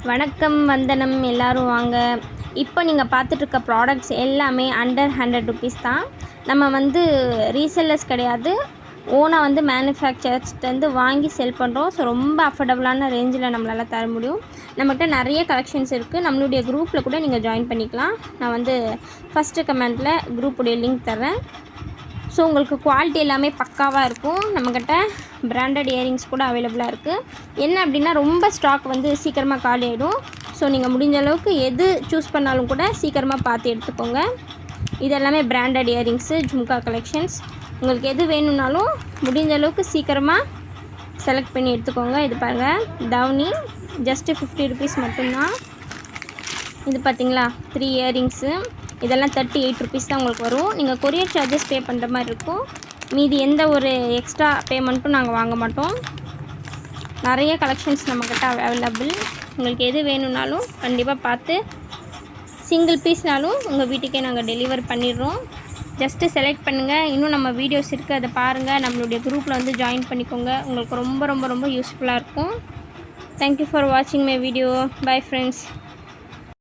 வணக்கம் வந்தனம் எல்லோரும் வாங்க. இப்போ நீங்கள் பார்த்துட்ருக்க ப்ராடக்ட்ஸ் எல்லாமே அண்டர் 100 ருபீஸ் தான். நம்ம வந்து ரீசெல்லர்ஸ் கிடையாது, ஓனாக வந்து மேனுஃபேக்சர்ஸ்லேருந்து வாங்கி செல் பண்ணுறோம். ஸோ ரொம்ப அஃபோர்டபுளான ரேஞ்சில் நம்மளால் தர முடியும். நம்மகிட்ட நிறைய கலெக்ஷன்ஸ் இருக்குது. நம்மளுடைய குரூப்பில் கூட நீங்கள் ஜாயின் பண்ணிக்கலாம். நான் வந்து ஃபஸ்ட்டு கமெண்ட்டில் குரூப்புடைய லிங்க் தரேன். ஸோ உங்களுக்கு குவாலிட்டி எல்லாமே பக்காவாக இருக்கும். நம்மக்கிட்ட பிராண்டட் இயரிங்ஸ் கூட அவைலபிளாக இருக்குது. என்ன அப்படின்னா ரொம்ப ஸ்டாக் வந்து சீக்கிரமாக காலி ஆகிடும். ஸோ நீங்கள் முடிஞ்ச அளவுக்கு எது சூஸ் பண்ணாலும் கூட சீக்கிரமாக பார்த்து எடுத்துக்கோங்க. இது எல்லாமே பிராண்டட் இயரிங்ஸு, ஜும்கா கலெக்ஷன்ஸ். உங்களுக்கு எது வேணும்னாலும் முடிஞ்ச அளவுக்கு சீக்கிரமாக செலக்ட் பண்ணி எடுத்துக்கோங்க. இது பாருங்கள், டவுனி ஜஸ்ட்டு 50 ருபீஸ் மட்டும்தான். இது பார்த்திங்களா 3 இயரிங்ஸு, இதெல்லாம் 38 ருபீஸ் தான் உங்களுக்கு வரும். நீங்கள் கொரியர் சார்ஜஸ் பே பண்ணுற மாதிரி இருக்கும். மீதி எந்த ஒரு எக்ஸ்ட்ரா பேமெண்ட்டும் நாங்கள் வாங்க மாட்டோம். நிறைய கலெக்ஷன்ஸ் நம்மக்கிட்ட அவைலபிள். உங்களுக்கு எது வேணும்னாலும் கண்டிப்பாக பார்த்து சிங்கிள் பீஸ்னாலும் உங்கள் வீட்டுக்கே நாங்கள் டெலிவர் பண்ணிடுறோம். ஜஸ்ட்டு செலக்ட் பண்ணுங்கள். இன்னும் நம்ம வீடியோஸ் இருக்குது, அதை பாருங்கள். நம்மளுடைய குரூப்பில் வந்து ஜாயின் பண்ணிக்கோங்க. உங்களுக்கு ரொம்ப ரொம்ப ரொம்ப யூஸ்ஃபுல்லாக இருக்கும். தேங்க்யூ ஃபார் வாட்சிங் மை வீடியோ. Bye friends.